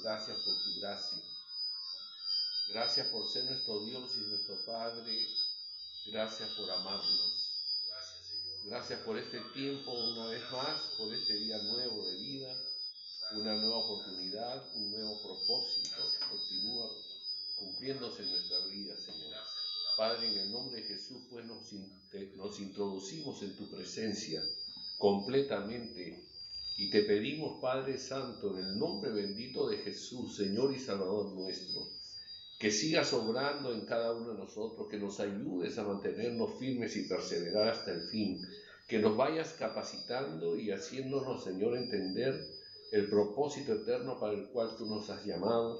gracias por tu gracia. Gracias por ser nuestro Dios y nuestro Padre. Gracias por amarnos. Gracias por este tiempo una vez más, por este día nuevo de vida, una nueva oportunidad, un nuevo propósito. Continúa cumpliéndose en nuestra vida, Señor. Padre, en el nombre de Jesús, pues nos introducimos en tu presencia completamente y te pedimos, Padre Santo, en el nombre bendito de Jesús, Señor y Salvador nuestro, que sigas obrando en cada uno de nosotros, que nos ayudes a mantenernos firmes y perseverar hasta el fin, que nos vayas capacitando y haciéndonos, Señor, entender el propósito eterno para el cual tú nos has llamado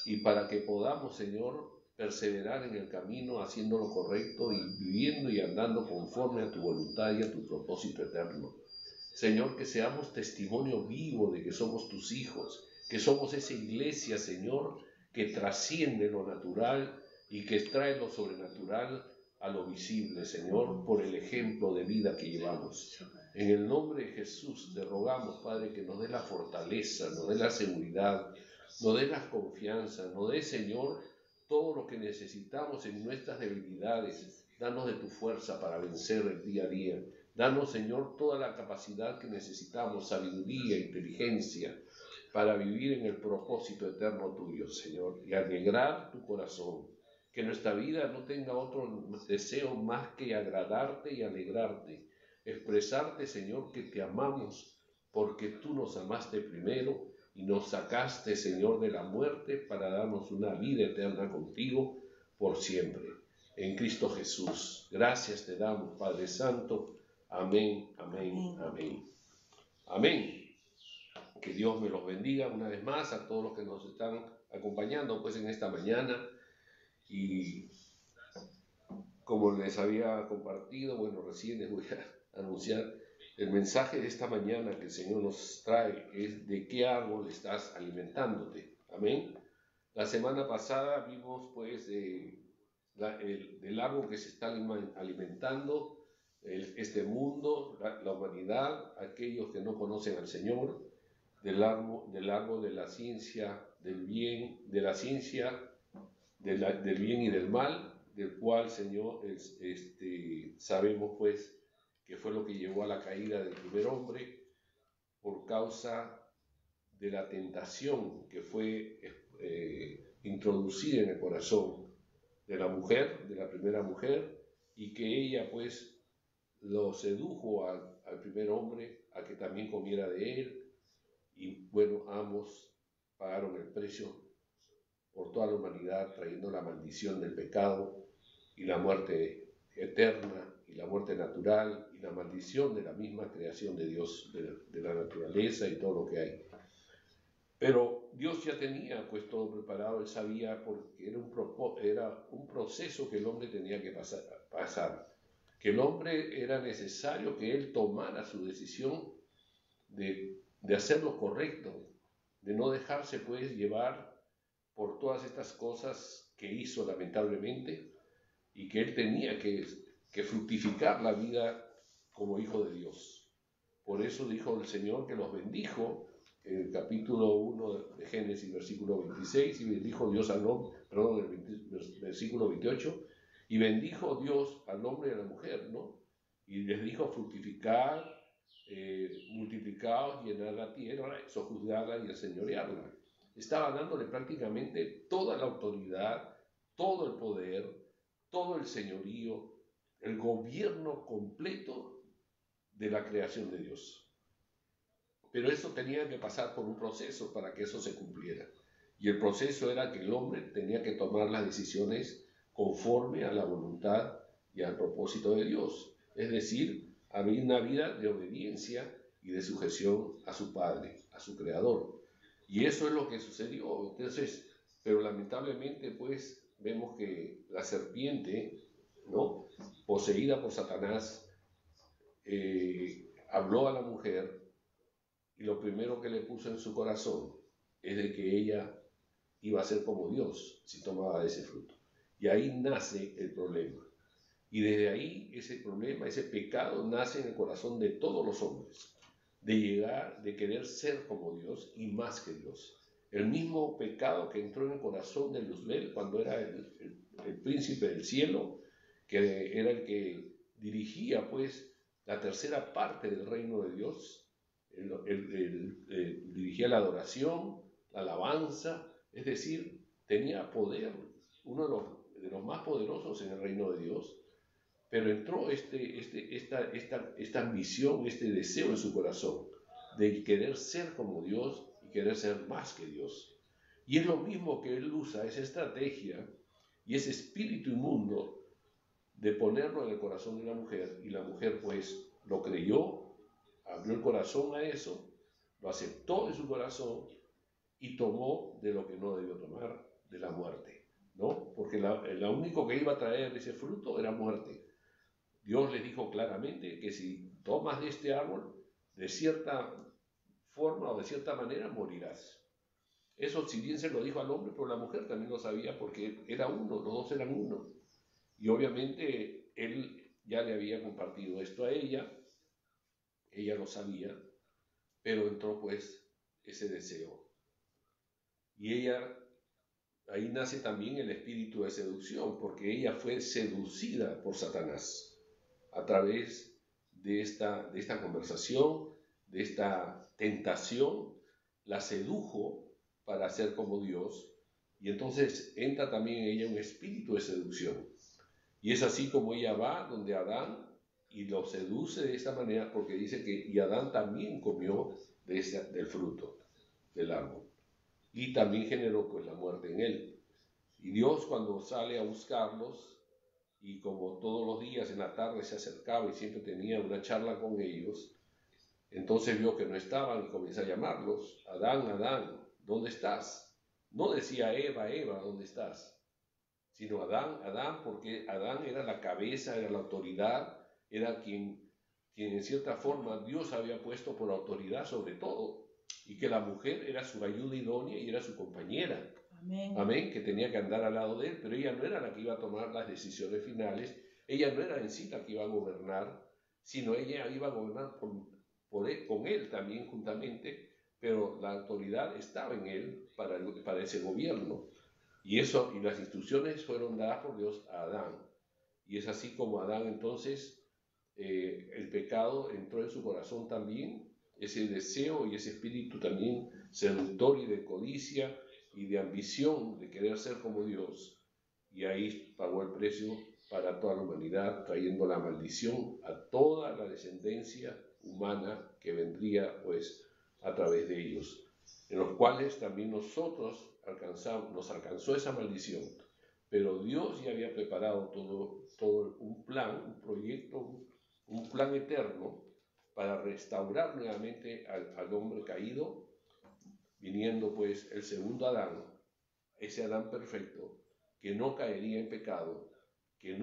y para que podamos, Señor, perseverar en el camino, haciendo lo correcto y viviendo y andando conforme a tu voluntad y a tu propósito eterno. Señor, que seamos testimonio vivo de que somos tus hijos, que somos esa iglesia, Señor, que trasciende lo natural y que trae lo sobrenatural a lo visible, Señor, por el ejemplo de vida que llevamos. En el nombre de Jesús te rogamos, Padre, que nos dé la fortaleza, nos dé la seguridad, nos dé la confianza, nos dé, Señor, todo lo que necesitamos en nuestras debilidades. Danos de tu fuerza para vencer el día a día. Danos, Señor, toda la capacidad que necesitamos, sabiduría, inteligencia, para vivir en el propósito eterno tuyo, Señor, y alegrar tu corazón. Que nuestra vida no tenga otro deseo más que agradarte y alegrarte. Expresarte, Señor, que te amamos, porque tú nos amaste primero y nos sacaste, Señor, de la muerte para darnos una vida eterna contigo por siempre. En Cristo Jesús. Gracias te damos, Padre Santo. Amén, amén, amén. Amén. Que Dios me los bendiga una vez más a todos los que nos están acompañando pues en esta mañana. Y como les había compartido, bueno, recién les voy a anunciar el mensaje de esta mañana que el Señor nos trae, es de qué árbol estás alimentándote. Amén. La semana pasada vimos pues del árbol que se está alimentando este mundo, la humanidad, aquellos que no conocen al Señor, del árbol de la ciencia del bien, de la ciencia del bien y del mal, del cual, Señor, sabemos pues que fue lo que llevó a la caída del primer hombre por causa de la tentación que fue introducida en el corazón de la mujer, de la primera mujer, y que ella pues lo sedujo al primer hombre a que también comiera de él, y bueno, ambos pagaron el precio por toda la humanidad, trayendo la maldición del pecado y la muerte eterna y la muerte natural y la maldición de la misma creación de Dios, de la naturaleza y todo lo que hay. Pero Dios ya tenía pues todo preparado, Él sabía, porque era un proceso que el hombre tenía que pasar, que el hombre era necesario que él tomara su decisión de hacer lo correcto, de no dejarse pues llevar por todas estas cosas que hizo lamentablemente, y que él tenía que fructificar la vida como hijo de Dios. Por eso dijo el Señor que los bendijo en el capítulo 1 de Génesis, versículo 26, y bendijo Dios al hombre, perdón, el versículo 28, y bendijo Dios al hombre y a la mujer, ¿no? Y les dijo fructificar, multiplicaos, llenar la tierra, sojuzgarla y enseñorearla. Estaba dándole prácticamente toda la autoridad, todo el poder, todo el señorío, el gobierno completo de la creación de Dios. Pero eso tenía que pasar por un proceso para que eso se cumpliera. Y el proceso era que el hombre tenía que tomar las decisiones conforme a la voluntad y al propósito de Dios. Es decir, había una vida de obediencia y de sujeción a su Padre, a su Creador. Y eso es lo que sucedió. Entonces, pero lamentablemente, pues, vemos que la serpiente, ¿no?, poseída por Satanás, habló a la mujer, y lo primero que le puso en su corazón es de que ella iba a ser como Dios si tomaba ese fruto. Y ahí nace el problema. Y desde ahí ese problema, ese pecado nace en el corazón de todos los hombres, de querer ser como Dios y más que Dios. el mismo pecado que entró en el corazón de Luzbel cuando era el príncipe del cielo, que era el que dirigía pues la tercera parte del reino de Dios. Dirigía la adoración, la alabanza, es decir, tenía poder, uno de los más poderosos en el reino de Dios, pero entró esta ambición, este deseo en su corazón de querer ser como Dios y querer ser más que Dios. Y es lo mismo que él usa, esa estrategia y ese espíritu inmundo de ponerlo en el corazón de la mujer, y la mujer pues lo creyó, abrió el corazón a eso, lo aceptó en su corazón y tomó de lo que no debió tomar, de la muerte, ¿no? Porque lo único que iba a traer ese fruto era muerte. Dios les dijo claramente que si tomas de este árbol, de cierta forma o de cierta manera morirás. Eso si bien se lo dijo al hombre, pero la mujer también lo sabía porque era uno, los dos eran uno. Y obviamente él ya le había compartido esto a ella lo sabía, pero entró pues ese deseo. Y ahí nace también el espíritu de seducción, porque ella fue seducida por Satanás a través de esta conversación, de esta tentación, la sedujo para ser como Dios, y entonces entra también en ella un espíritu de seducción. Y es así como ella va donde Adán y lo seduce de esta manera, porque dice que y Adán también comió del fruto del árbol, y también generó pues la muerte en él. Y Dios, cuando sale a buscarlos, y como todos los días en la tarde se acercaba y siempre tenía una charla con ellos, entonces vio que no estaban y comenzó a llamarlos: Adán, Adán, ¿dónde estás? No decía Eva, Eva, ¿dónde estás? Sino Adán, Adán, porque Adán era la cabeza, era la autoridad, era quien en cierta forma Dios había puesto por autoridad sobre todo, y que la mujer era su ayuda idónea y era su compañera. Amén. Amén, que tenía que andar al lado de él, pero ella no era la que iba a tomar las decisiones finales, ella no era en sí la que iba a gobernar, sino ella iba a gobernar con él también juntamente, pero la autoridad estaba en él para ese gobierno. Y las instrucciones fueron dadas por Dios a Adán. Y es así como Adán entonces, el pecado entró en su corazón también, ese deseo y ese espíritu también seductor y de codicia y de ambición de querer ser como Dios. Y ahí pagó el precio para toda la humanidad, trayendo la maldición a toda la descendencia humana que vendría pues a través de ellos, en los cuales también nosotros nos alcanzó esa maldición, pero Dios ya había preparado todo un plan, un proyecto, un plan eterno para restaurar nuevamente al hombre caído, viniendo pues el segundo Adán, ese Adán perfecto, que no caería en pecado, que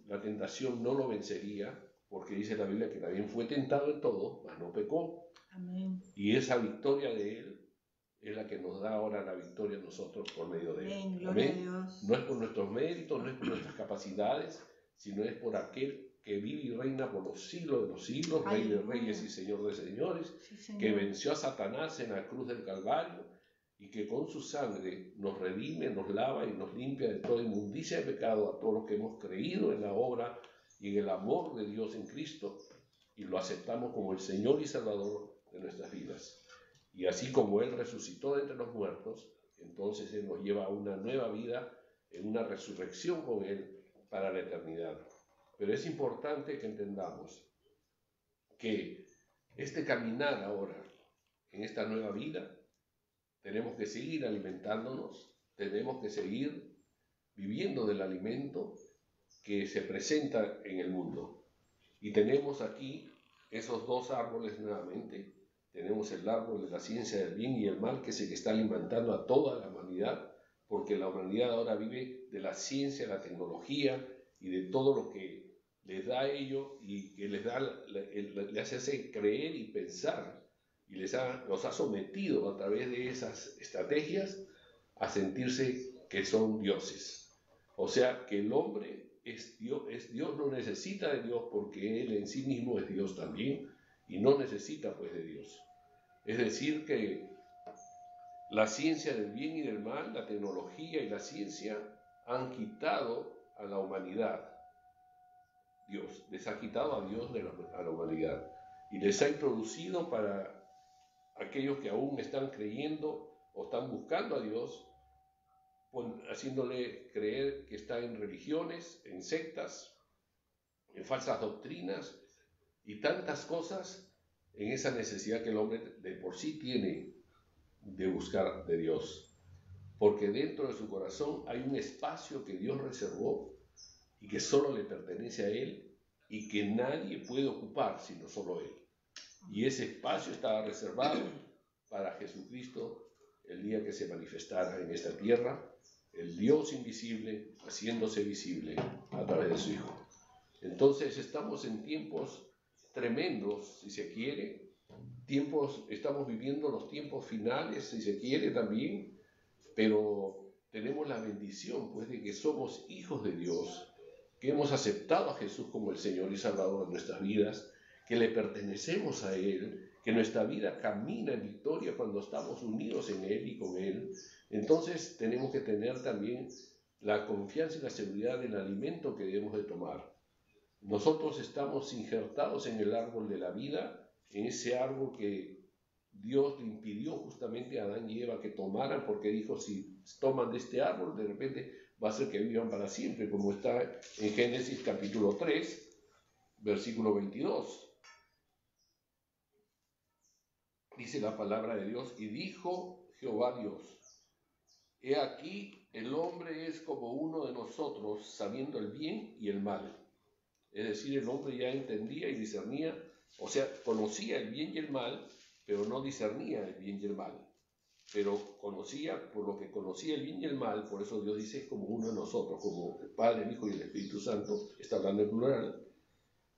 la tentación no lo vencería, porque dice la Biblia que también fue tentado en todo, mas no pecó. Amén. Y esa victoria de él es la que nos da ahora la victoria a nosotros por medio de él. Amén. Gloria a Dios. No es por nuestros méritos, no es por nuestras capacidades, sino es por aquel que vive y reina por los siglos de los siglos, Rey de reyes y Señor de señores, sí, que venció a Satanás en la cruz del Calvario y que con su sangre nos redime, nos lava y nos limpia de toda inmundicia de pecado a todos los que hemos creído en la obra y en el amor de Dios en Cristo y lo aceptamos como el Señor y Salvador de nuestras vidas. Y así como Él resucitó de entre los muertos, entonces Él nos lleva a una nueva vida, en una resurrección con Él para la eternidad. Pero es importante que entendamos que este caminar ahora en esta nueva vida, tenemos que seguir alimentándonos, tenemos que seguir viviendo del alimento que se presenta en el mundo. Y tenemos aquí esos dos árboles nuevamente. Tenemos el árbol de la ciencia del bien y el mal, que es el que está alimentando a toda la humanidad, porque la humanidad ahora vive de la ciencia, la tecnología y de todo lo que les da a ellos y que les hace creer y pensar, y los ha sometido a través de esas estrategias a sentirse que son dioses. O sea, que el hombre es Dios, no necesita de Dios porque Él en sí mismo es Dios también y no necesita pues de Dios. Es decir, que La ciencia del bien y del mal, la tecnología y la ciencia han quitado a la humanidad. Dios les ha quitado a Dios a la humanidad y les ha introducido para aquellos que aún están creyendo o están buscando a Dios, haciéndole creer que está en religiones, en sectas, en falsas doctrinas y tantas cosas, en esa necesidad que el hombre de por sí tiene de buscar de Dios. Porque dentro de su corazón hay un espacio que Dios reservó y que solo le pertenece a Él y que nadie puede ocupar sino solo Él. Y ese espacio estaba reservado para Jesucristo el día que se manifestara en esta tierra, el Dios invisible haciéndose visible a través de su Hijo. Entonces estamos en tiempos tremendos, si se quiere, estamos viviendo los tiempos finales, si se quiere también, pero tenemos la bendición pues de que somos hijos de Dios, que hemos aceptado a Jesús como el Señor y Salvador de nuestras vidas, que le pertenecemos a Él, que nuestra vida camina en victoria cuando estamos unidos en Él y con Él. Entonces tenemos que tener también la confianza y la seguridad del alimento que debemos de tomar. Nosotros estamos injertados en el árbol de la vida, en ese árbol que Dios le impidió justamente a Adán y Eva que tomaran, porque dijo, si toman de este árbol, de repente va a ser que vivan para siempre, como está en Génesis capítulo 3, versículo 22. Dice la palabra de Dios, y dijo Jehová Dios, he aquí el hombre es como uno de nosotros, sabiendo el bien y el mal. Es decir, el hombre ya entendía y discernía, o sea, conocía el bien y el mal, pero no discernía el bien y el mal. Pero conocía, por lo que conocía el bien y el mal, por eso Dios dice, es como uno de nosotros, como el Padre, el Hijo y el Espíritu Santo, está hablando en plural.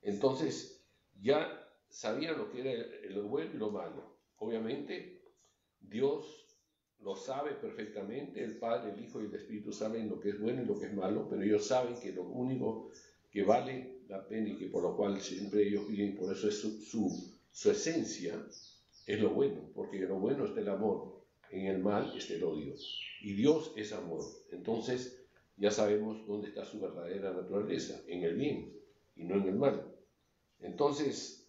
Entonces, ya sabían lo que era lo bueno y lo malo. Obviamente, Dios lo sabe perfectamente, el Padre, el Hijo y el Espíritu saben lo que es bueno y lo que es malo, pero ellos saben que lo único que vale la pena y que por lo cual siempre ellos viven, por eso es su esencia, es lo bueno, porque en lo bueno está el amor, en el mal está el odio, y Dios es amor. Entonces ya sabemos dónde está su verdadera naturaleza, en el bien y no en el mal. Entonces,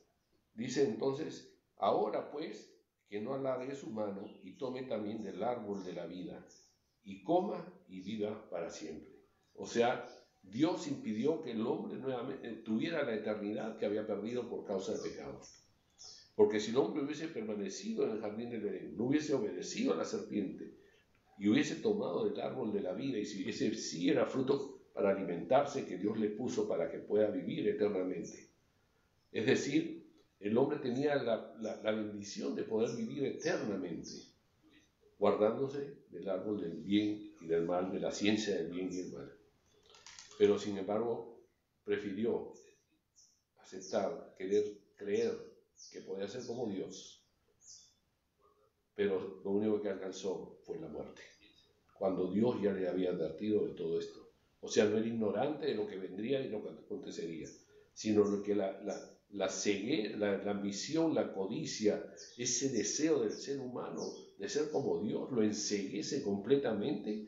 dice entonces, ahora pues, que no alargue su mano y tome también del árbol de la vida, y coma y viva para siempre. O sea, Dios impidió que el hombre nuevamente tuviera la eternidad que había perdido por causa del pecado. Porque si el hombre hubiese permanecido en el jardín del Edén, no hubiese obedecido a la serpiente y hubiese tomado del árbol de la vida, y si ese sí era fruto para alimentarse que Dios le puso para que pueda vivir eternamente. Es decir, el hombre tenía la bendición de poder vivir eternamente, guardándose del árbol del bien y del mal, de la ciencia del bien y del mal. Pero sin embargo, prefirió aceptar, querer creer que podía ser como Dios, pero lo único que alcanzó fue la muerte, cuando Dios ya le había advertido de todo esto. O sea, no era ignorante de lo que vendría y lo que acontecería, sino lo que la ceguera, la ambición, la codicia, ese deseo del ser humano de ser como Dios, lo enceguece completamente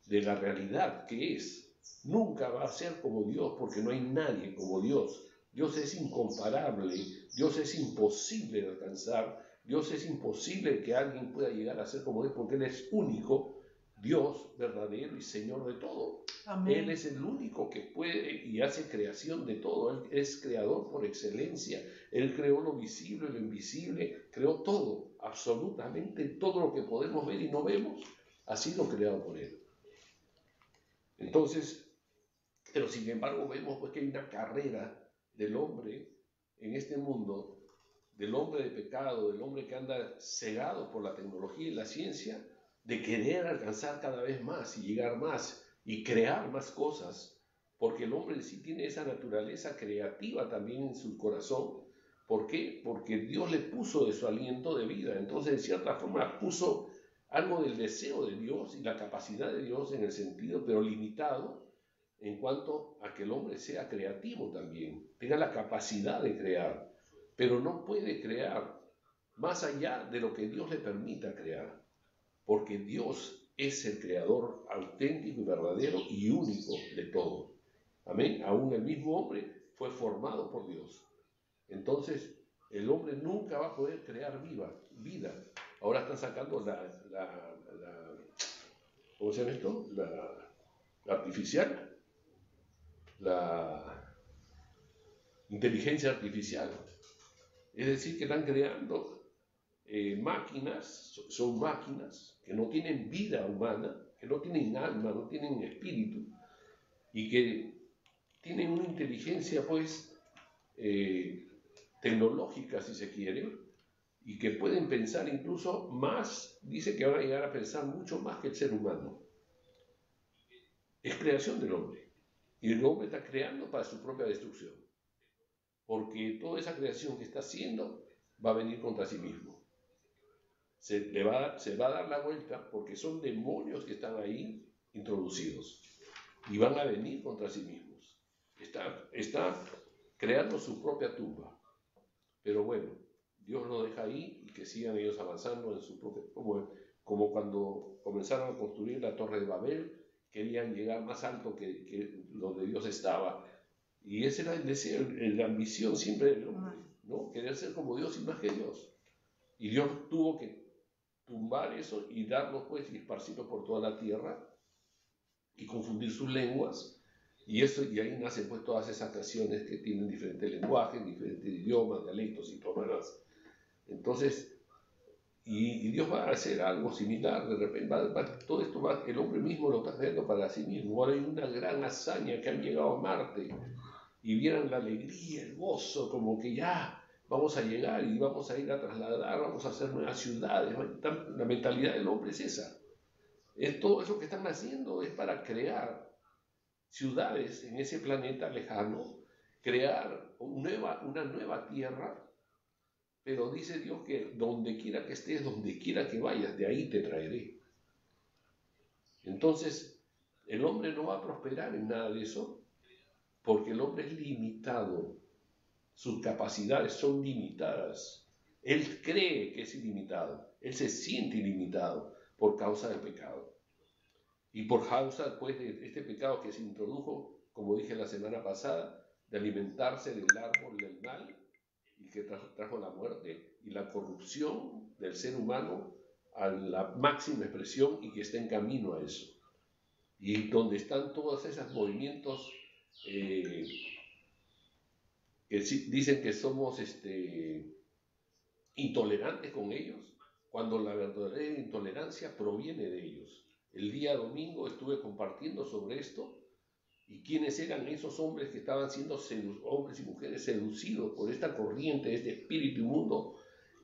de la realidad que es. Nunca va a ser como Dios, porque no hay nadie como Dios. Dios es incomparable, Dios es imposible de alcanzar, Dios es imposible que alguien pueda llegar a ser como Él, porque Él es único, Dios verdadero y Señor de todo. Amén. Él es el único que puede y hace creación de todo. Él es creador por excelencia. Él creó lo visible, lo invisible, creó todo, absolutamente todo lo que podemos ver y no vemos, ha sido creado por Él. Entonces, pero sin embargo vemos pues que hay una carrera del hombre en este mundo, del hombre de pecado, del hombre que anda cegado por la tecnología y la ciencia, de querer alcanzar cada vez más y llegar más y crear más cosas, porque el hombre en sí tiene esa naturaleza creativa también en su corazón. ¿Por qué? Porque Dios le puso de su aliento de vida, entonces de cierta forma puso algo del deseo de Dios y la capacidad de Dios en el sentido, pero limitado, en cuanto a que el hombre sea creativo también, tenga la capacidad de crear, pero no puede crear más allá de lo que Dios le permita crear. porque Dios es el creador auténtico y verdadero y único de todo. Amén. Aún el mismo hombre fue formado por Dios. Entonces, el hombre nunca va a poder crear vida. Ahora están sacando ¿cómo se llama esto? La artificial, la inteligencia artificial. Es decir, que están creando máquinas, son máquinas que no tienen vida humana, que no tienen alma, no tienen espíritu, y que tienen una inteligencia, pues, tecnológica, si se quiere, y que pueden pensar incluso más, dice que van a llegar a pensar mucho más que el ser humano. Es creación del hombre, y el hombre está creando para su propia destrucción, porque toda esa creación que está haciendo va a venir contra sí mismo. Se va a dar la vuelta porque son demonios que están ahí introducidos y van a venir contra sí mismos. Está creando su propia tumba. Pero bueno, Dios lo deja ahí y que sigan ellos avanzando en su propia... Como cuando comenzaron a construir la Torre de Babel, querían llegar más alto que donde Dios estaba. Y ese era el deseo, la ambición siempre del hombre, ¿no? Querer ser como Dios y más que Dios. Y Dios tuvo que tumbar eso y darlo, pues, y esparcirlo por toda la tierra y confundir sus lenguas. Y ahí nacen, pues, todas esas naciones que tienen diferentes lenguajes, diferentes idiomas, dialectos y todo lo demás. Entonces, y Dios va a hacer algo similar. De repente, todo esto el hombre mismo lo está creando para sí mismo. Ahora hay una gran hazaña que han llegado a Marte y vieran la alegría, el gozo, como que ya vamos a llegar y vamos a ir a trasladar, vamos a hacer nuevas ciudades. La mentalidad del hombre es esa. Todo eso que están haciendo es para crear ciudades en ese planeta lejano, crear una nueva tierra, pero dice Dios que donde quiera que estés, donde quiera que vayas, de ahí te traeré. Entonces, el hombre no va a prosperar en nada de eso, porque el hombre es limitado, sus capacidades son limitadas. Él cree que es ilimitado, él se siente ilimitado por causa del pecado. Y por causa, pues, de este pecado que se introdujo, como dije la semana pasada, de alimentarse del árbol del mal y que trajo la muerte y la corrupción del ser humano a la máxima expresión y que está en camino a eso. Y donde están todos esos movimientos que dicen que somos intolerantes con ellos, cuando la verdadera intolerancia proviene de ellos. El día domingo estuve compartiendo sobre esto y quiénes eran esos hombres que estaban siendo hombres y mujeres seducidos por esta corriente, este espíritu inmundo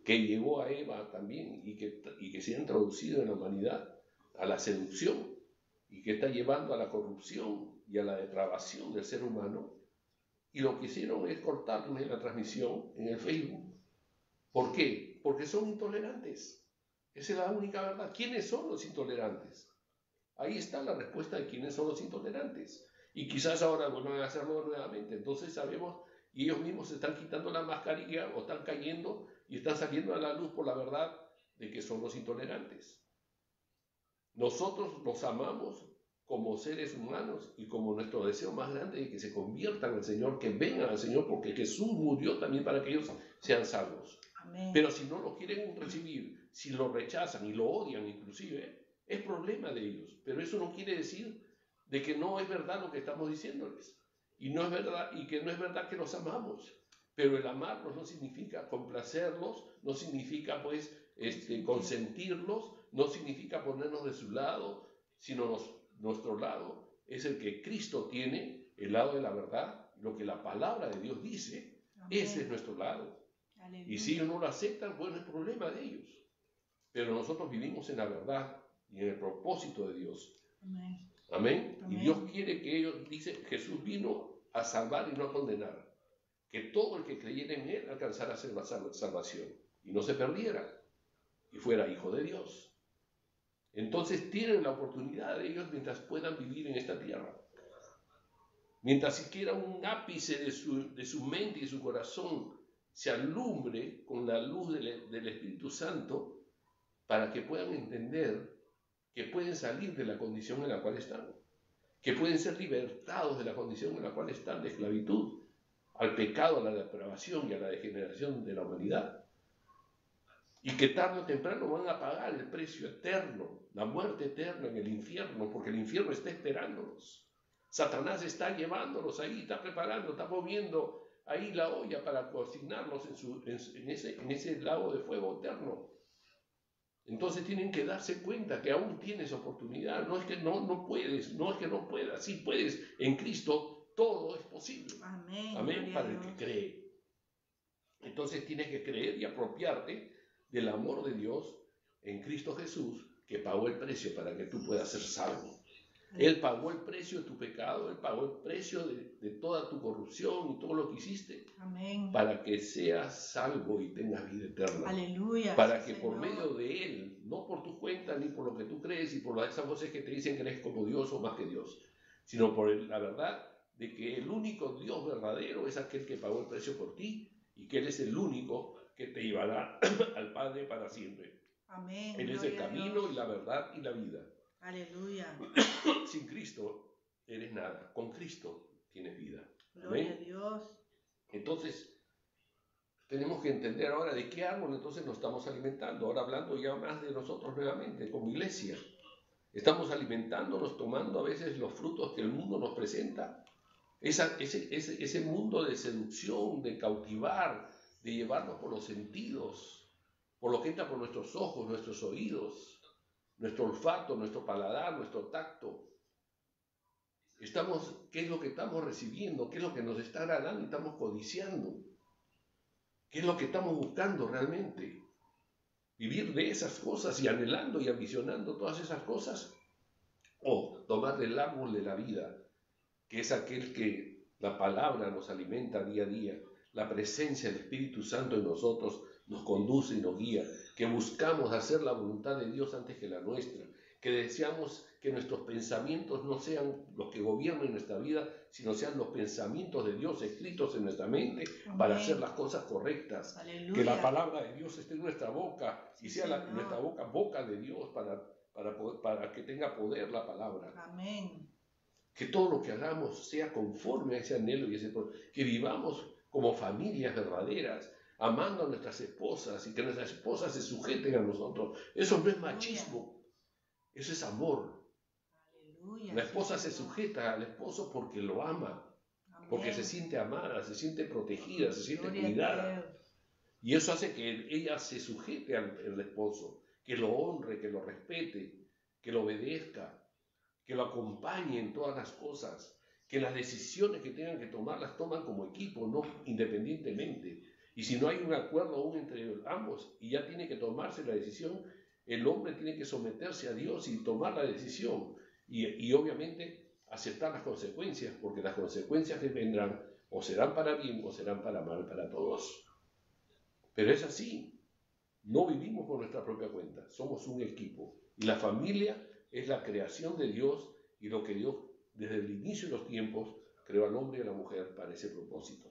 que llevó a Eva también y que se ha introducido en la humanidad a la seducción y que está llevando a la corrupción y a la depravación del ser humano. Y lo que hicieron es cortarme la transmisión en el Facebook. ¿Por qué? Porque son intolerantes. Esa es la única verdad. ¿Quiénes son los intolerantes? Ahí está la respuesta de quiénes son los intolerantes. Y quizás ahora vuelvan a hacerlo nuevamente. Entonces sabemos, y ellos mismos se están quitando la mascarilla o están cayendo y están saliendo a la luz por la verdad de que son los intolerantes. Nosotros los amamos como seres humanos y como nuestro deseo más grande de que se conviertan al Señor, que vengan al Señor, porque Jesús murió también para que ellos sean salvos. Amén. Pero si no lo quieren recibir, si lo rechazan y lo odian inclusive, es problema de ellos. Pero eso no quiere decir de que no es verdad lo que estamos diciéndoles. Y no es verdad, y que no es verdad que los amamos. Pero el amarlos no significa complacerlos, no significa, pues, consentirlos, no significa ponernos de su lado, sino nuestro lado es el que Cristo tiene, el lado de la verdad, lo que la palabra de Dios dice. Amén. Ese es nuestro lado. Aleluya. Y si ellos no lo aceptan, bueno, es problema de ellos. Pero nosotros vivimos en la verdad y en el propósito de Dios. Amén. Amén. Amén. Y Dios quiere que ellos, dice, Jesús vino a salvar y no a condenar. Que todo el que creyera en Él alcanzara a ser la salvación y no se perdiera y fuera hijo de Dios. Entonces tienen la oportunidad de ellos mientras puedan vivir en esta tierra. Mientras siquiera un ápice de su mente y su corazón se alumbre con la luz del Espíritu Santo, para que puedan entender que pueden salir de la condición en la cual están, que pueden ser libertados de la condición en la cual están, de esclavitud, al pecado, a la depravación y a la degeneración de la humanidad. Y que tarde o temprano van a pagar el precio eterno, la muerte eterna en el infierno, porque el infierno está esperándolos. Satanás está llevándolos ahí, está preparando, está moviendo ahí la olla para cocinarlos en ese lago de fuego eterno. Entonces tienen que darse cuenta que aún tienes oportunidad. No es que no puedes, no es que no puedas, sí puedes. En Cristo todo es posible. Amén. Amén, para el que cree. Entonces tienes que creer y apropiarte del amor de Dios en Cristo Jesús, que pagó el precio para que tú puedas ser salvo. Él pagó el precio de tu pecado, Él pagó el precio de toda tu corrupción y todo lo que hiciste. Amén. Para que seas salvo y tengas vida eterna. Aleluya. Para que por medio de Él, no por tu cuenta ni por lo que tú crees y por esas voces que te dicen que eres como Dios o más que Dios, sino por la verdad de que el único Dios verdadero es aquel que pagó el precio por ti y que Él es el único que te llevará al Padre para siempre. Amén. Él es el camino y la verdad y la vida. Aleluya. Sin Cristo eres nada. Con Cristo tienes vida. Gloria Amén. a Dios. Entonces, tenemos que entender ahora de qué árbol entonces nos estamos alimentando. Ahora hablando ya más de nosotros nuevamente, como iglesia. Estamos alimentándonos, tomando a veces los frutos que el mundo nos presenta. Ese mundo de seducción, de cautivar, de llevarnos por los sentidos, por lo que entra por nuestros ojos, nuestros oídos, nuestro olfato, nuestro paladar, nuestro tacto. ¿Qué es lo que estamos recibiendo? ¿Qué es lo que nos está agradando y estamos codiciando? ¿Qué es lo que estamos buscando realmente? ¿Vivir de esas cosas y anhelando y ambicionando todas esas cosas? ¿O tomar del árbol de la vida, que es aquel que la palabra nos alimenta día a día, la presencia del Espíritu Santo en nosotros nos conduce y nos guía, que buscamos hacer la voluntad de Dios antes que la nuestra, que deseamos que nuestros pensamientos no sean los que gobiernen nuestra vida, sino sean los pensamientos de Dios escritos en nuestra mente. Amén. Para hacer las cosas correctas. Aleluya. Que la palabra de Dios esté en nuestra boca y sea nuestra boca, boca de Dios para que tenga poder la palabra. Amén. Que todo lo que hagamos sea conforme a ese anhelo y que vivamos como familias verdaderas, amando a nuestras esposas y que nuestras esposas se sujeten a nosotros. Eso no es machismo, eso es amor. Aleluya. La esposa se sujeta al esposo porque lo ama, amén. Porque se siente amada, se siente protegida, se siente cuidada. Y eso hace que ella se sujete al esposo, que lo honre, que lo respete, que lo obedezca, que lo acompañe en todas las cosas, que las decisiones que tengan que tomar las toman como equipo, no independientemente. Y si no hay un acuerdo aún entre ambos y ya tiene que tomarse la decisión, el hombre tiene que someterse a Dios y tomar la decisión y obviamente aceptar las consecuencias, porque las consecuencias que vendrán o serán para bien o serán para mal para todos. Pero es así, no vivimos por nuestra propia cuenta, somos un equipo y la familia es la creación de Dios y lo que Dios desde el inicio de los tiempos creó al hombre y a la mujer para ese propósito.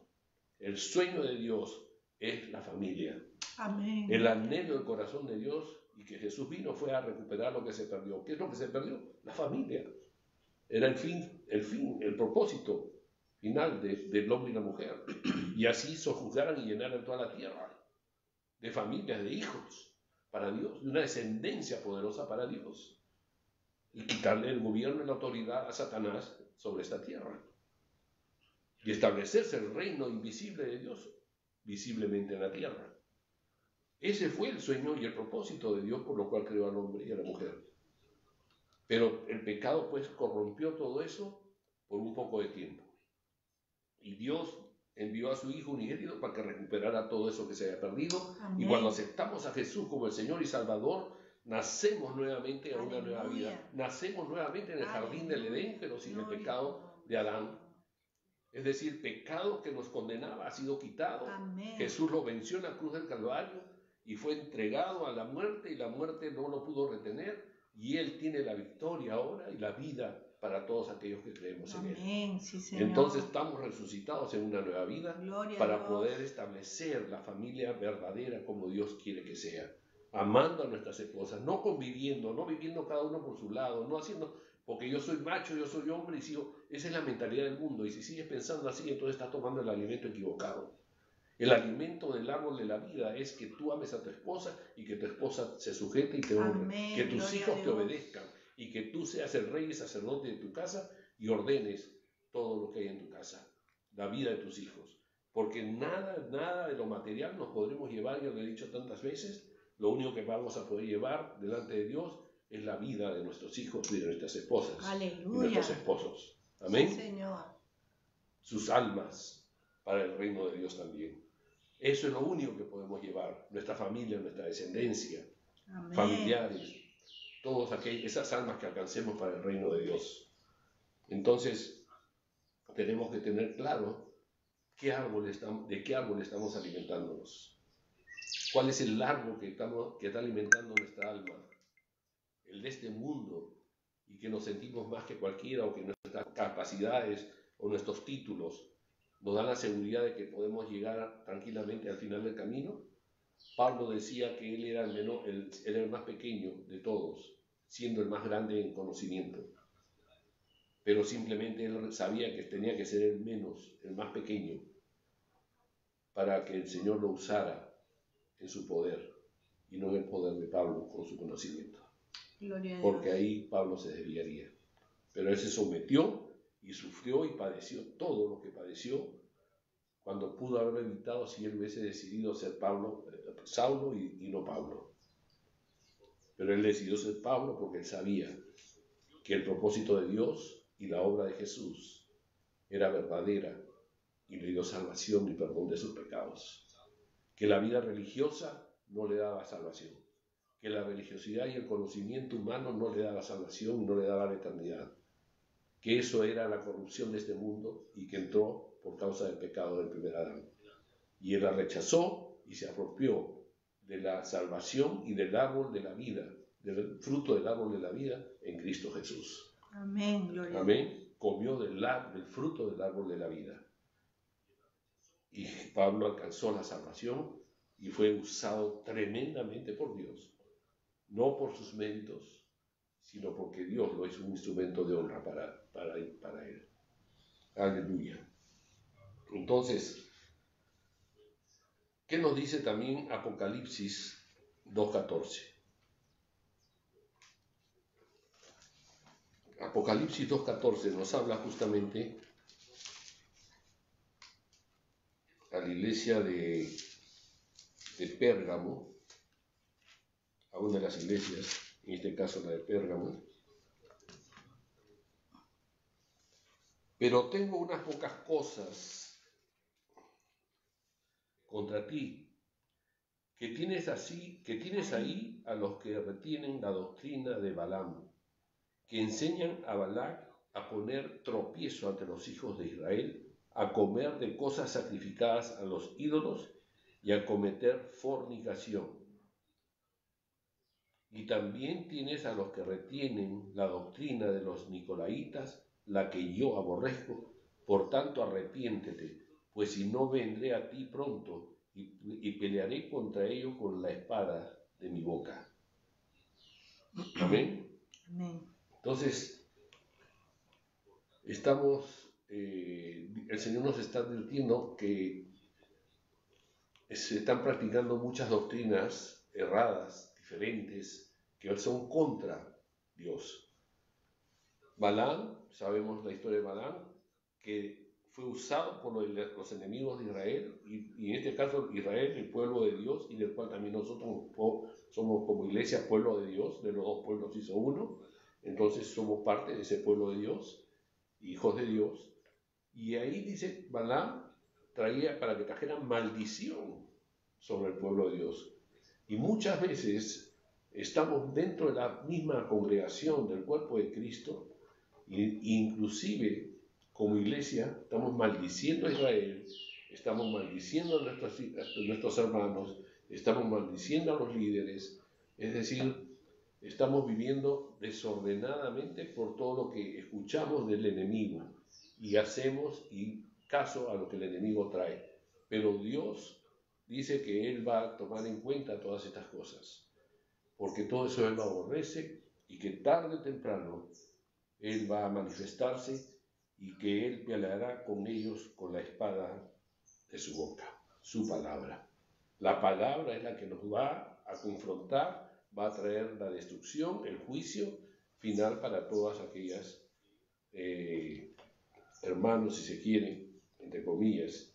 El sueño de Dios es la familia. Amén. El anhelo del corazón de Dios y que Jesús vino fue a recuperar lo que se perdió. ¿Qué es lo que se perdió? La familia. Era el propósito final del hombre y la mujer. Y así sojuzgaran y llenaran toda la tierra de familias, de hijos para Dios, de una descendencia poderosa para Dios. Y quitarle el gobierno y la autoridad a Satanás sobre esta tierra. Y establecerse el reino invisible de Dios visiblemente en la tierra. Ese fue el sueño y el propósito de Dios por lo cual creó al hombre y a la mujer. Pero el pecado pues corrompió todo eso por un poco de tiempo. Y Dios envió a su Hijo unigénito para que recuperara todo eso que se había perdido. Amén. Y cuando aceptamos a Jesús como el Señor y Salvador, nacemos nuevamente a una nueva vida. Nacemos nuevamente en el jardín del Edén, pero sin el pecado de Adán. Es decir, pecado que nos condenaba ha sido quitado. Amén. Jesús lo venció en la cruz del Calvario y fue entregado a la muerte y la muerte no lo pudo retener y Él tiene la victoria ahora y la vida para todos aquellos que creemos en Él. Sí, Señor. Entonces estamos resucitados en una nueva vida Gloria para poder establecer la familia verdadera como Dios quiere que sea. amando a nuestras esposas, no conviviendo, no viviendo cada uno por su lado, no haciendo, porque yo soy macho, yo soy hombre y sigo, esa es la mentalidad del mundo, y si sigues pensando así, entonces estás tomando el alimento equivocado. El alimento del árbol de la vida es que tú ames a tu esposa y que tu esposa se sujete y te honre, Amén, que tus gloria a hijos te Dios. obedezcan y que tú seas el rey y sacerdote de tu casa y ordenes todo lo que hay en tu casa, la vida de tus hijos. Porque nada de lo material nos podremos llevar, yo lo he dicho tantas veces, lo único que vamos a poder llevar delante de Dios es la vida de nuestros hijos y de nuestras esposas. Aleluya. Y nuestros esposos. Amén. Sí, Señor. Sus almas para el reino de Dios también. Eso es lo único que podemos llevar, nuestra familia, nuestra descendencia, Amén. Familiares, todas esas almas que alcancemos para el reino de Dios. Entonces, tenemos que tener claro de qué árbol estamos alimentándonos. ¿Cuál es el árbol que está alimentando nuestra alma? El de este mundo, y que nos sentimos más que cualquiera, o que nuestras capacidades o nuestros títulos nos dan la seguridad de que podemos llegar tranquilamente al final del camino. Pablo decía que él era el más pequeño de todos, siendo el más grande en conocimiento. Pero simplemente él sabía que tenía que ser el más pequeño, para que el Señor lo usara en su poder, y no en el poder de Pablo con su conocimiento. Porque ahí Pablo se desviaría. Pero él se sometió y sufrió y padeció todo lo que padeció, cuando pudo haber evitado si él hubiese decidido ser Saulo y no Pablo. Pero él decidió ser Pablo porque él sabía que el propósito de Dios y la obra de Jesús era verdadera y le dio salvación y perdón de sus pecados. Que la vida religiosa no le daba salvación. Que la religiosidad y el conocimiento humano no le daba salvación y no le daba la eternidad. Que eso era la corrupción de este mundo y que entró por causa del pecado del primer Adán. Y él la rechazó y se apropió de la salvación y del árbol de la vida, del fruto del árbol de la vida en Cristo Jesús. Amén, gloria. Amén. Comió del fruto del árbol de la vida. Y Pablo alcanzó la salvación y fue usado tremendamente por Dios. No por sus méritos, sino porque Dios lo hizo un instrumento de honra para él. Aleluya. Entonces, ¿qué nos dice también Apocalipsis 2.14? Apocalipsis 2.14 nos habla justamente a la iglesia de Pérgamo, a una de las iglesias, en este caso la de Pérgamo. Pero tengo unas pocas cosas contra ti, que tienes ahí a los que retienen la doctrina de Balaam, que enseñan a Balac a poner tropiezo ante los hijos de Israel, a comer de cosas sacrificadas a los ídolos y a cometer fornicación. Y también tienes a los que retienen la doctrina de los nicolaitas, la que yo aborrezco. Por tanto, arrepiéntete, pues si no, vendré a ti pronto y pelearé contra ellos con la espada de mi boca. Amén. Amén. Entonces, el Señor nos está advirtiendo que se están practicando muchas doctrinas erradas, diferentes, que son contra Dios. Balaam, sabemos la historia de Balaam, que fue usado por los enemigos de Israel, y en este caso Israel, el pueblo de Dios, y del cual también nosotros somos como iglesia pueblo de Dios, de los dos pueblos hizo uno, entonces somos parte de ese pueblo de Dios, hijos de Dios, y ahí dice, Balaam traía para que trajeran maldición sobre el pueblo de Dios. Y muchas veces estamos dentro de la misma congregación del cuerpo de Cristo, e inclusive como iglesia estamos maldiciendo a Israel, estamos maldiciendo a nuestros hermanos, estamos maldiciendo a los líderes, es decir, estamos viviendo desordenadamente por todo lo que escuchamos del enemigo y hacemos caso a lo que el enemigo trae. Pero Dios dice que Él va a tomar en cuenta todas estas cosas. porque todo eso Él lo aborrece y que tarde o temprano Él va a manifestarse y que Él peleará con ellos con la espada de su boca, su palabra. La palabra es la que nos va a confrontar, va a traer la destrucción, el juicio final para todas aquellas hermanos, si se quieren, entre comillas,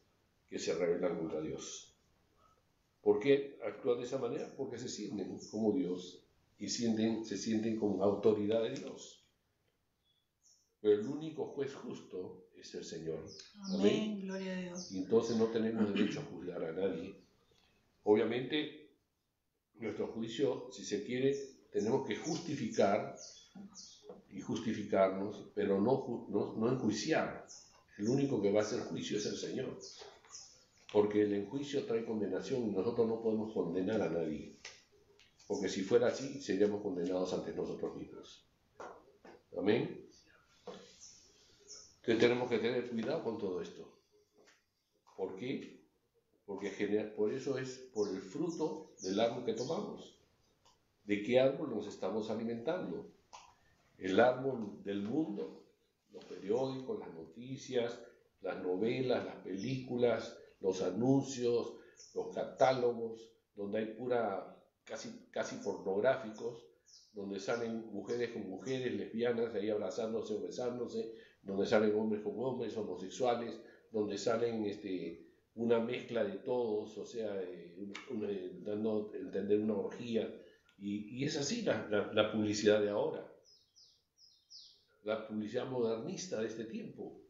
que se rebelan contra Dios. ¿Por qué actúan de esa manera? Porque se sienten como Dios y se sienten con autoridad de Dios. Pero el único juez justo es el Señor. Amén. Gloria a Dios. Y entonces no tenemos derecho a juzgar a nadie. Obviamente, nuestro juicio, si se quiere, tenemos que justificar y justificarnos, pero no enjuiciar. El único que va a hacer juicio es el Señor. Porque el enjuicio trae condenación y nosotros no podemos condenar a nadie. Porque si fuera así, seríamos condenados ante nosotros mismos. Amén. Entonces tenemos que tener cuidado con todo esto. ¿Por qué? Porque por eso es por el fruto del árbol que tomamos. ¿De qué árbol nos estamos alimentando? El árbol del mundo, los periódicos, las noticias, las novelas, las películas, los anuncios, los catálogos, donde hay casi pornográficos, donde salen mujeres con mujeres, lesbianas, ahí abrazándose o besándose, donde salen hombres con hombres, homosexuales, donde salen una mezcla de todos, o sea, dando a entender una orgía. Y es así la publicidad de ahora, la publicidad modernista de este tiempo,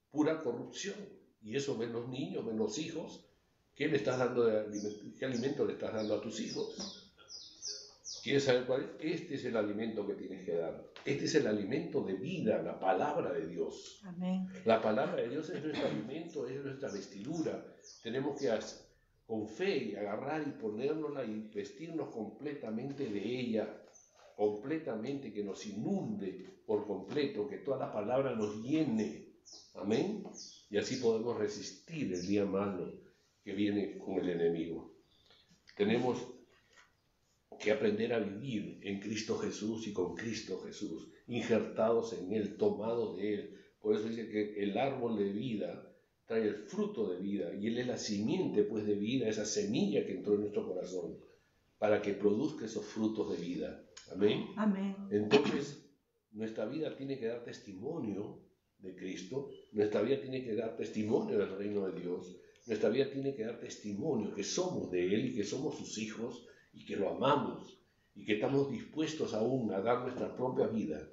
pura corrupción. Y eso ven los niños, ven los hijos. ¿Qué alimento le estás dando a tus hijos? ¿Quieres saber cuál es? Este es el alimento que tienes que dar. Este es el alimento de vida, la palabra de Dios. Amén. La palabra de Dios es nuestro alimento, es nuestra vestidura. Tenemos que con fe agarrar y ponérnosla y vestirnos completamente de ella, completamente, que nos inunde por completo, que toda la palabra nos llene. Amén. Y así podemos resistir el día malo que viene con el enemigo. Tenemos que aprender a vivir en Cristo Jesús y con Cristo Jesús, injertados en Él, tomados de Él. Por eso dice que el árbol de vida trae el fruto de vida y Él es la simiente pues de vida, esa semilla que entró en nuestro corazón para que produzca esos frutos de vida. Amén. Amén. Entonces, nuestra vida tiene que dar testimonio de Cristo, nuestra vida tiene que dar testimonio del reino de Dios, nuestra vida tiene que dar testimonio que somos de Él y que somos sus hijos y que lo amamos y que estamos dispuestos aún a dar nuestra propia vida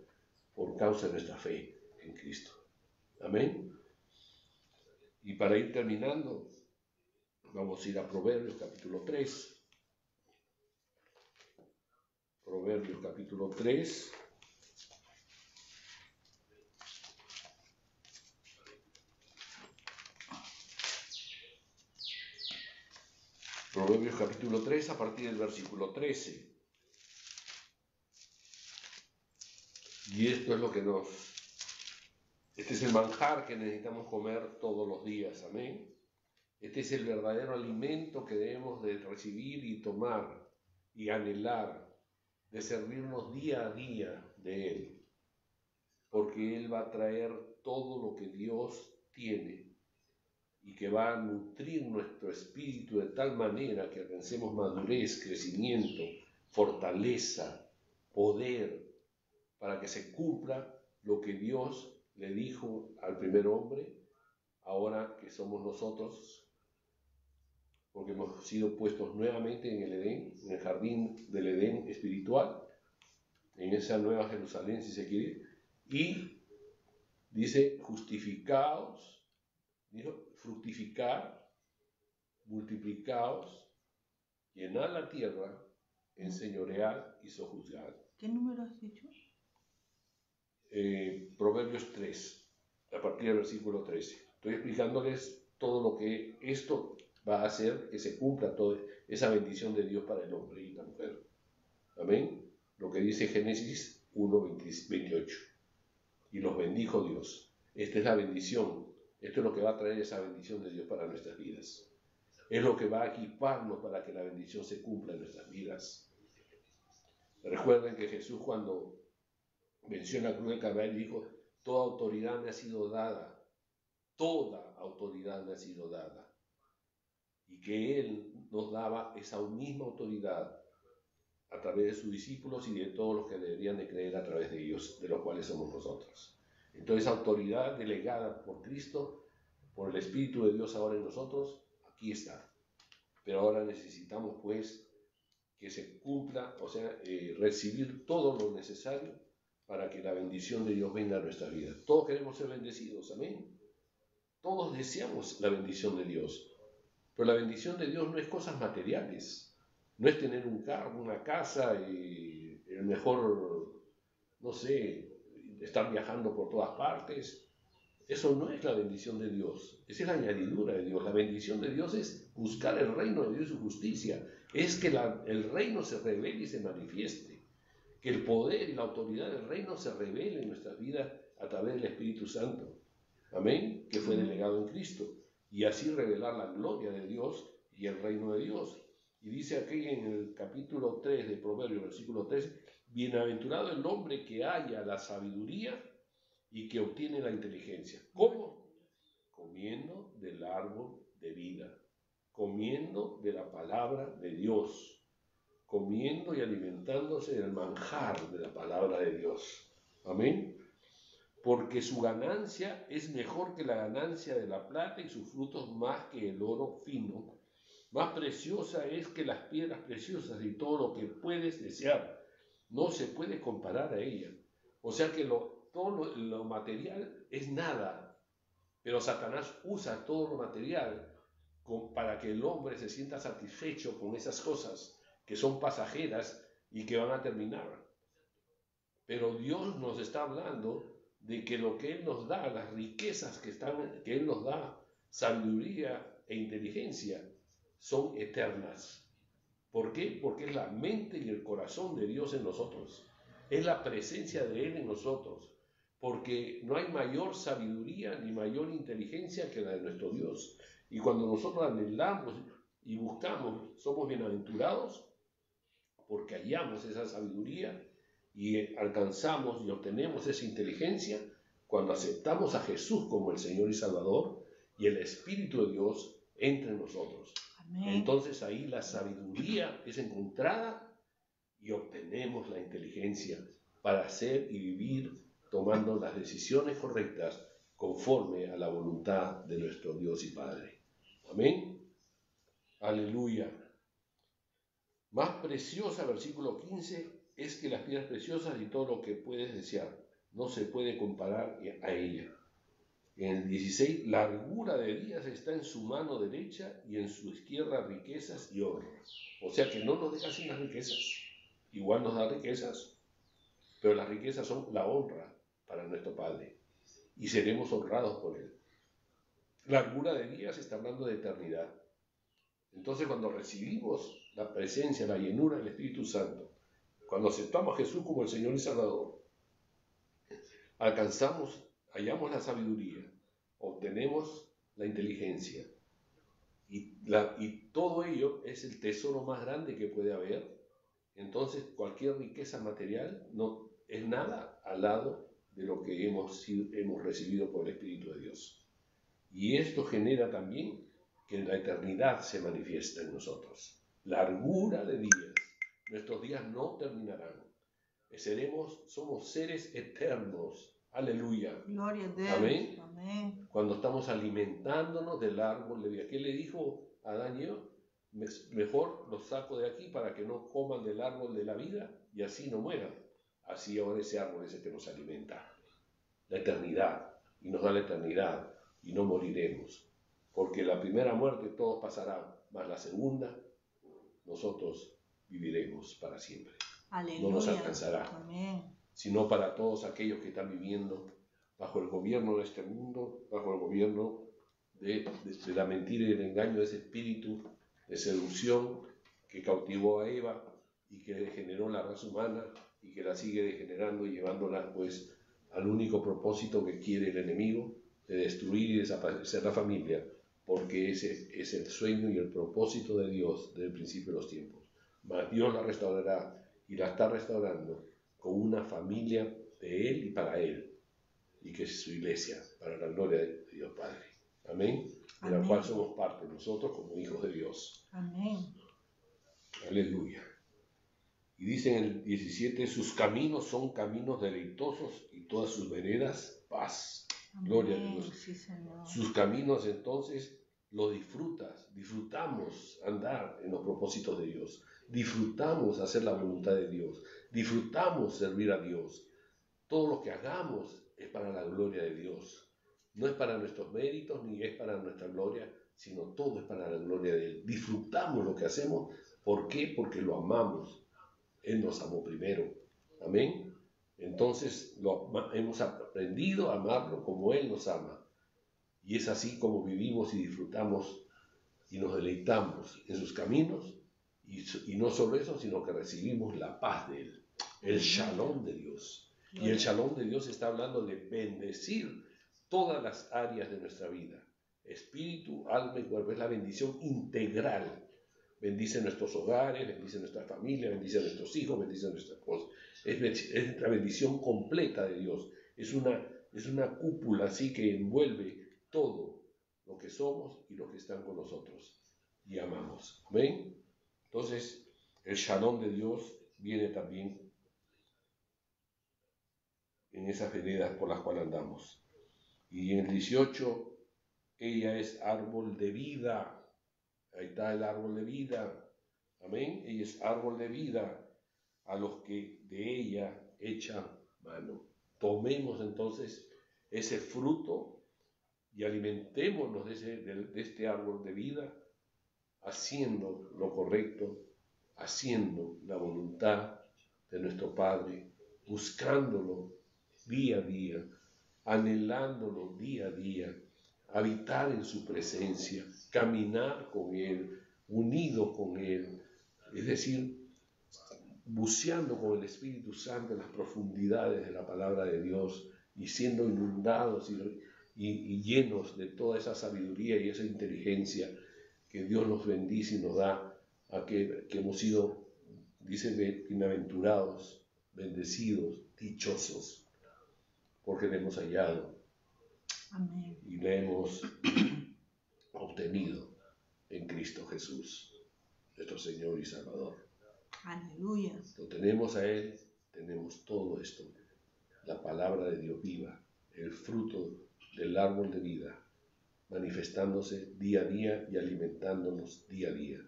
por causa de nuestra fe en Cristo. Amén. Y para ir terminando, vamos a ir a Proverbios capítulo 3. Proverbios capítulo 3. Proverbios capítulo 3 a partir del versículo 13. Y esto es lo que este es el manjar que necesitamos comer todos los días, amén. Este es el verdadero alimento que debemos de recibir y tomar y anhelar, de servirnos día a día de Él. Porque Él va a traer todo lo que Dios tiene y que va a nutrir nuestro espíritu de tal manera que alcancemos madurez, crecimiento, fortaleza, poder, para que se cumpla lo que Dios le dijo al primer hombre, ahora que somos nosotros, porque hemos sido puestos nuevamente en el Edén, en el jardín del Edén espiritual, en esa nueva Jerusalén, si se quiere, y dice, justificaos, dijo, fructificar, multiplicaos, llenad la tierra, enseñoread y sojuzgad. ¿Qué número has dicho? Proverbios 3, a partir del versículo 13. Estoy explicándoles todo lo que esto va a hacer que se cumpla toda esa bendición de Dios para el hombre y la mujer. Amén. Lo que dice Génesis 1:28. Y los bendijo Dios. Esta es la bendición. Esto es lo que va a traer esa bendición de Dios para nuestras vidas. Es lo que va a equiparnos para que la bendición se cumpla en nuestras vidas. Recuerden que Jesús, cuando venció en la cruz del Calvario, dijo: toda autoridad me ha sido dada, toda autoridad me ha sido dada. Y que Él nos daba esa misma autoridad a través de sus discípulos y de todos los que deberían de creer a través de ellos, de los cuales somos nosotros. Entonces, autoridad delegada por Cristo, por el Espíritu de Dios ahora en nosotros, aquí está. Pero ahora necesitamos, pues, que se cumpla, o sea, recibir todo lo necesario para que la bendición de Dios venga a nuestra vida. Todos queremos ser bendecidos, amén. Todos deseamos la bendición de Dios, pero la bendición de Dios no es cosas materiales, no es tener un carro, una casa y el mejor, no sé, estar viajando por todas partes. Eso no es la bendición de Dios, esa es la añadidura de Dios. La bendición de Dios es buscar el reino de Dios y su justicia, es que el reino se revele y se manifieste, que el poder y la autoridad del reino se revele en nuestras vidas a través del Espíritu Santo, amén, que fue delegado en Cristo, y así revelar la gloria de Dios y el reino de Dios. Y dice aquí en el capítulo 3 de Proverbios, versículo 3, bienaventurado el hombre que halla la sabiduría y que obtiene la inteligencia. ¿Cómo? Comiendo del árbol de vida, comiendo de la palabra de Dios, comiendo y alimentándose del manjar de la palabra de Dios. Amén. Porque su ganancia es mejor que la ganancia de la plata y sus frutos más que el oro fino. Más preciosa es que las piedras preciosas y todo lo que puedes desear. No se puede comparar a ella. O sea que todo lo material es nada, pero Satanás usa todo lo material para que el hombre se sienta satisfecho con esas cosas que son pasajeras y que van a terminar. Pero Dios nos está hablando de que lo que Él nos da, las riquezas que Él nos da, sabiduría e inteligencia, son eternas. ¿Por qué? Porque es la mente y el corazón de Dios en nosotros. Es la presencia de Él en nosotros. Porque no hay mayor sabiduría ni mayor inteligencia que la de nuestro Dios. Y cuando nosotros anhelamos y buscamos, somos bienaventurados porque hallamos esa sabiduría y alcanzamos y obtenemos esa inteligencia cuando aceptamos a Jesús como el Señor y Salvador y el Espíritu de Dios entra en nosotros. Amén. Entonces ahí la sabiduría es encontrada y obtenemos la inteligencia para hacer y vivir tomando las decisiones correctas conforme a la voluntad de nuestro Dios y Padre. Amén. Aleluya. Más preciosa, versículo 15, es que las piedras preciosas y todo lo que puedes desear. No se puede comparar a ella. En el 16, largura de días está en su mano derecha y en su izquierda riquezas y honra. O sea que no nos deja sin las riquezas. Igual nos da riquezas, pero las riquezas son la honra para nuestro Padre y seremos honrados por Él. Largura de días está hablando de eternidad. Entonces, cuando recibimos la presencia, la llenura del Espíritu Santo, cuando aceptamos a Jesús como el Señor y Salvador, hallamos la sabiduría, obtenemos la inteligencia y todo ello es el tesoro más grande que puede haber. Entonces, cualquier riqueza material no es nada al lado de lo que hemos recibido por el Espíritu de Dios. Y esto genera también que la eternidad se manifiesta en nosotros. Largura de días. Nuestros días no terminarán. Somos seres eternos. Aleluya. Gloria a Dios. Amén. Amén. Cuando estamos alimentándonos del árbol de vida. ¿Qué le dijo a Adán y Eva? Mejor los saco de aquí para que no coman del árbol de la vida y así no mueran. Así ahora ese árbol es el que nos alimenta. La eternidad. Y nos da la eternidad. Y no moriremos. Porque la primera muerte todos pasarán, mas la segunda nosotros viviremos para siempre. Aleluya. No nos alcanzará. Amén. Sino para todos aquellos que están viviendo bajo el gobierno de este mundo, bajo el gobierno de la mentira y del engaño de ese espíritu de seducción que cautivó a Eva y que degeneró la raza humana y que la sigue degenerando y llevándola pues al único propósito que quiere el enemigo, de destruir y desaparecer la familia, porque ese es el sueño y el propósito de Dios desde el principio de los tiempos. Mas Dios la restaurará y la está restaurando con una familia de Él y para Él, y que es su iglesia, para la gloria de Dios Padre. Amén. De la cual somos parte nosotros como hijos de Dios. Amén. Aleluya. Y dice en el 17, sus caminos son caminos deleitosos y todas sus veredas paz. Amén. Gloria a Dios. Sí, Señor. Sus caminos entonces los disfrutamos andar en los propósitos de Dios, disfrutamos hacer la voluntad de Dios, disfrutamos servir a Dios. Todo lo que hagamos es para la gloria de Dios. No es para nuestros méritos ni es para nuestra gloria, sino todo es para la gloria de Él. Disfrutamos lo que hacemos. ¿Por qué? Porque lo amamos. Él nos amó primero. Amén. Entonces hemos aprendido a amarlo como Él nos ama. Y es así como vivimos y disfrutamos y nos deleitamos en sus caminos. Y no solo eso, sino que recibimos la paz de Él, el shalom de Dios. Y el shalom de Dios está hablando de bendecir todas las áreas de nuestra vida. Espíritu, alma y cuerpo. Es la bendición integral. Bendice nuestros hogares, bendice nuestra familia, bendice a nuestros hijos, bendice a nuestra esposa. Es la bendición completa de Dios. Es una cúpula así que envuelve todo lo que somos y los que están con nosotros y amamos. ¿Amén? Entonces, el shalom de Dios viene también en esas veredas por las cuales andamos. Y en el 18, ella es árbol de vida. Ahí está el árbol de vida. Amén. Ella es árbol de vida a los que de ella echan mano. Tomemos entonces ese fruto y alimentémonos de este árbol de vida, haciendo lo correcto, haciendo la voluntad de nuestro Padre, buscándolo día a día, anhelándolo día a día, habitar en su presencia, caminar con Él, unido con Él, es decir, buceando con el Espíritu Santo en las profundidades de la palabra de Dios y siendo inundados y llenos de toda esa sabiduría y esa inteligencia que Dios nos bendice y nos da, a que hemos sido, dice, bienaventurados, bendecidos, dichosos, porque le hemos hallado. Amén. Y le hemos obtenido en Cristo Jesús, nuestro Señor y Salvador. Aleluya. Lo tenemos a Él, tenemos todo esto, la palabra de Dios viva, el fruto del árbol de vida, manifestándose día a día y alimentándonos día a día.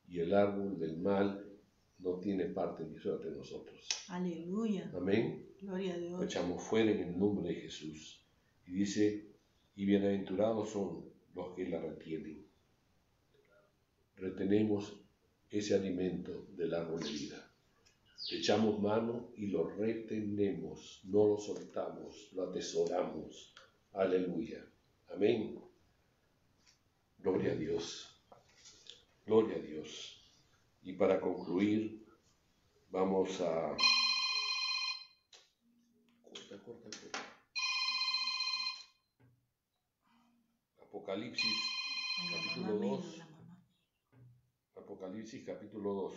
Y el árbol del mal no tiene parte ni suerte en nosotros. Aleluya. Amén. Gloria a Dios. Lo echamos fuera en el nombre de Jesús. Y dice, y bienaventurados son los que la retienen. Retenemos ese alimento del árbol de vida. Le echamos mano y lo retenemos, no lo soltamos, lo atesoramos. Aleluya. Amén. Gloria a Dios. Gloria a Dios. Y para concluir, vamos a... Corta. Apocalipsis, capítulo 2. Apocalipsis, capítulo 2.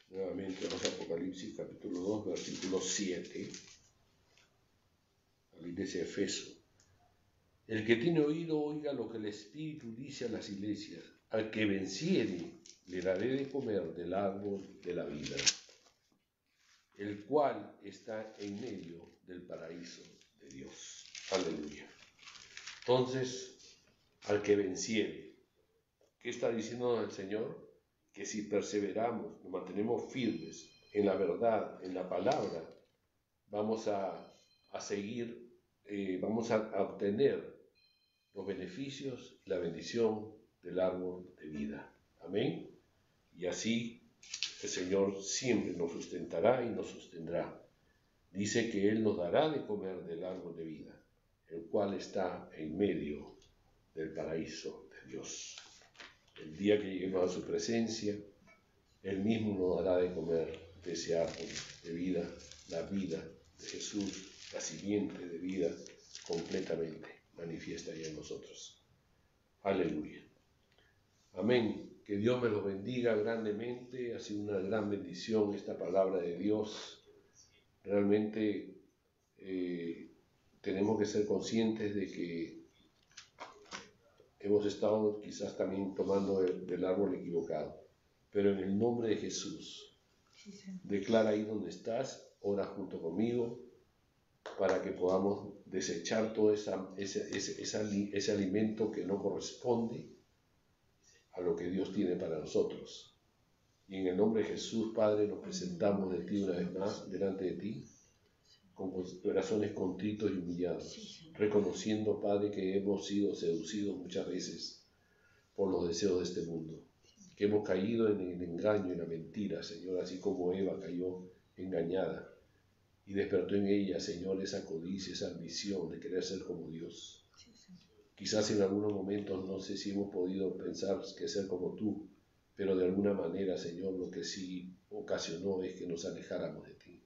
Nuevamente vamos a Apocalipsis, capítulo 2, versículo 7. A la iglesia de Efeso. El que tiene oído, oiga lo que el Espíritu dice a las iglesias. Al que venciere, le daré de comer del árbol de la vida, el cual está en medio del paraíso de Dios. Aleluya. Entonces, al que venciere, ¿qué está diciendo el Señor? Que si perseveramos, nos mantenemos firmes en la verdad, en la palabra, vamos a seguir, vamos a obtener los beneficios y la bendición del árbol de vida. Amén. Y así el Señor siempre nos sustentará y nos sostendrá. Dice que Él nos dará de comer del árbol de vida, el cual está en medio del paraíso de Dios. El día que lleguemos a su presencia, Él mismo nos dará de comer de ese árbol de vida, la vida de Jesús, la simiente de vida, completamente manifiesta ya en nosotros. Aleluya. Amén. Que Dios me los bendiga grandemente. Ha sido una gran bendición esta palabra de Dios. Realmente tenemos que ser conscientes de que hemos estado quizás también tomando del árbol equivocado. Pero en el nombre de Jesús, declara ahí donde estás, ora junto conmigo, para que podamos desechar todo ese alimento que no corresponde a lo que Dios tiene para nosotros. Y en el nombre de Jesús, Padre, nos presentamos de ti una vez más, delante de ti, con corazones contritos y humillados, reconociendo, Padre, que hemos sido seducidos muchas veces por los deseos de este mundo, que hemos caído en el engaño y la mentira, Señor, así como Eva cayó engañada y despertó en ella, Señor, esa codicia, esa ambición de querer ser como Dios. Quizás en algunos momentos no sé si hemos podido pensar que ser como tú, pero de alguna manera, Señor, lo que sí ocasionó es que nos alejáramos de ti.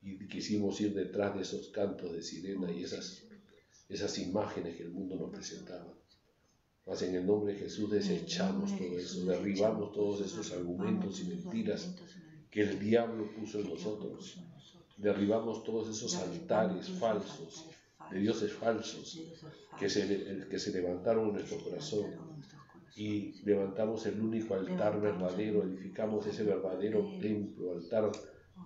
Y quisimos ir detrás de esos cantos de sirena y esas imágenes que el mundo nos presentaba. Mas en el nombre de Jesús desechamos todo eso, derribamos todos esos argumentos y mentiras que el diablo puso en nosotros. Derribamos todos esos altares falsos, de dioses falsos, que se levantaron en nuestro corazón. Y levantamos el único altar verdadero, edificamos ese verdadero templo, altar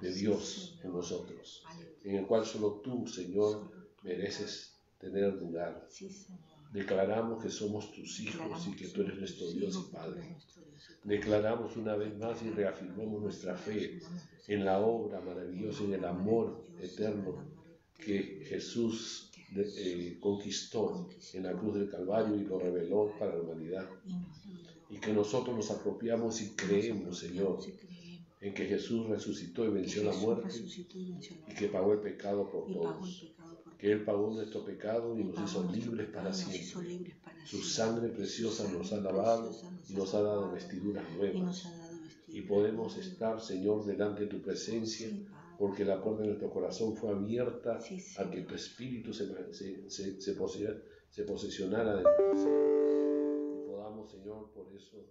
de Dios en nosotros, en el cual solo tú, Señor, mereces tener lugar. Declaramos que somos tus hijos y que tú eres nuestro Dios y Padre. Declaramos una vez más y reafirmamos nuestra fe en la obra maravillosa y en el amor eterno que Jesús conquistó en la cruz del Calvario y lo reveló para la humanidad. Y que nosotros nos apropiamos y creemos, Señor, en que Jesús resucitó y venció la muerte y que pagó el pecado por todos. Que Él pagó nuestro pecado y nos hizo libres para siempre. Su sangre preciosa nos ha lavado y nos ha dado vestiduras nuevas. Y podemos estar, Señor, delante de tu presencia, porque la puerta de nuestro corazón fue abierta a que tu Espíritu se posesionara de nuestro ser. Y podamos, Señor, por eso,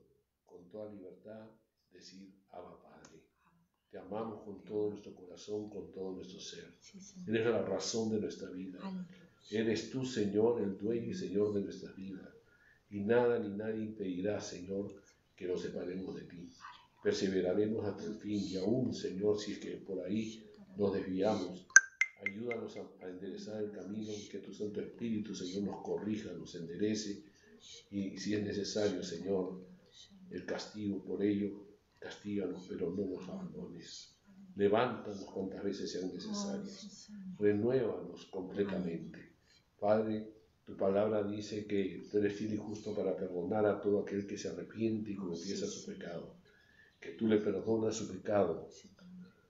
con toda libertad, decir, Abba Padre. Te amamos con todo nuestro corazón, con todo nuestro ser. Eres la razón de nuestra vida. Eres tú, Señor, el dueño y Señor de nuestra vida. Y nada ni nadie impedirá, Señor, que nos separemos de ti. Perseveraremos hasta el fin y aún, Señor, si es que por ahí nos desviamos, ayúdanos a enderezar el camino, que tu Santo Espíritu, Señor, nos corrija, nos enderece y si es necesario, Señor, el castigo por ello, castíganos, pero no nos abandones. Levántanos cuantas veces sean necesarias. Renuévanos completamente. Padre, tu palabra dice que tú eres fiel y justo para perdonar a todo aquel que se arrepiente y confiesa su pecado. Que tú le perdonas su pecado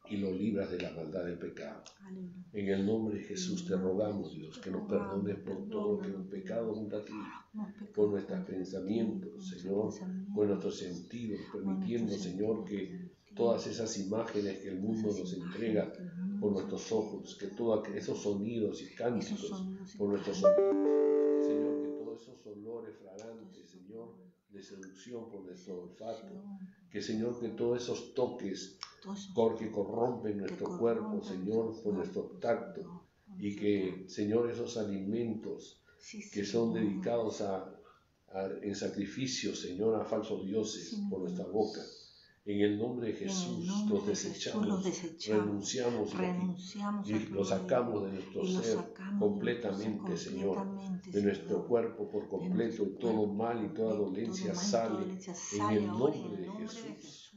y lo libras de la maldad del pecado. En el nombre de Jesús te rogamos, Dios, que nos perdones por todo lo que hemos pecado junto a ti, por nuestros pensamientos, Señor, por nuestros sentidos, permitiendo, Señor, que todas esas imágenes que el mundo nos entrega por nuestros ojos, que todos esos sonidos y cánticos por nuestros oídos, Señor, que todos esos olores fragantes, Señor, de seducción por nuestro olfato, que Señor, que todos esos toques porque corrompen nuestro cuerpo, Señor, por nuestro tacto, y que, Señor, esos alimentos que son dedicados en sacrificio, Señor, a falsos dioses por nuestra boca. En el nombre de Jesús los desechamos, renunciamos y los sacamos de nuestro ser completamente, Señor, de nuestro cuerpo por completo, y todo mal y toda dolencia sale en el nombre de Jesús.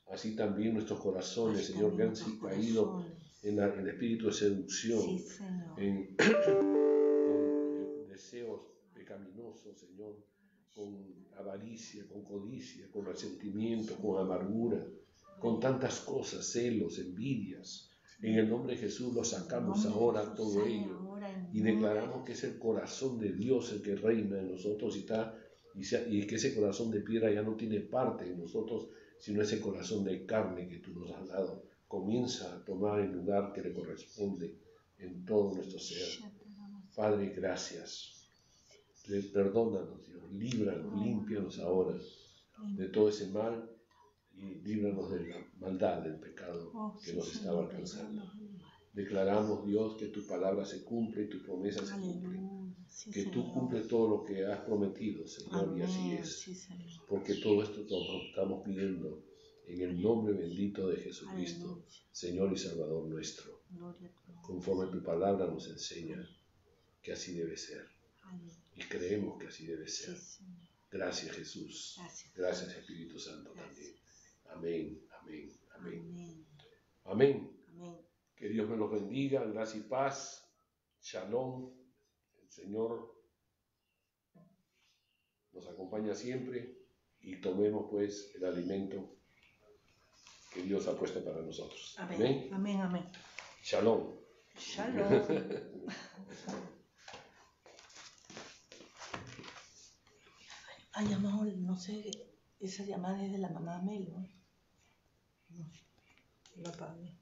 Así también nuestros corazones, Señor, que han caído en el espíritu de seducción, con deseos pecaminosos, Señor, con avaricia, con codicia, con resentimiento, con amargura, con tantas cosas, celos, envidias. En el nombre de Jesús lo sacamos ahora todo ello y declaramos que es el corazón de Dios el que reina en nosotros y que ese corazón de piedra ya no tiene parte en nosotros, sino ese corazón de carne que tú nos has dado. Comienza a tomar el lugar que le corresponde en todo nuestro ser. Padre, gracias. Perdónanos, Dios. Líbranos, límpianos ahora de todo ese mal y líbranos de la maldad, del pecado que nos estaba alcanzando. Declaramos, Dios, que tu palabra se cumple y tu promesa se cumple. Que tú cumples todo lo que has prometido, Señor, y así es. Porque todo esto estamos pidiendo en el nombre bendito de Jesucristo, Señor y Salvador nuestro. Conforme tu palabra nos enseña que así debe ser. Y creemos que así debe ser. Gracias, Jesús. Gracias, Espíritu Santo también. Amén, amén, amén. Amén. Que Dios me los bendiga, gracia y paz. Shalom. El Señor nos acompaña siempre y tomemos pues el alimento que Dios ha puesto para nosotros. Amén. Amén, amén. Shalom. Shalom. Ha llamado, no sé, esa llamada es de la mamá Melo. No, lo apagué.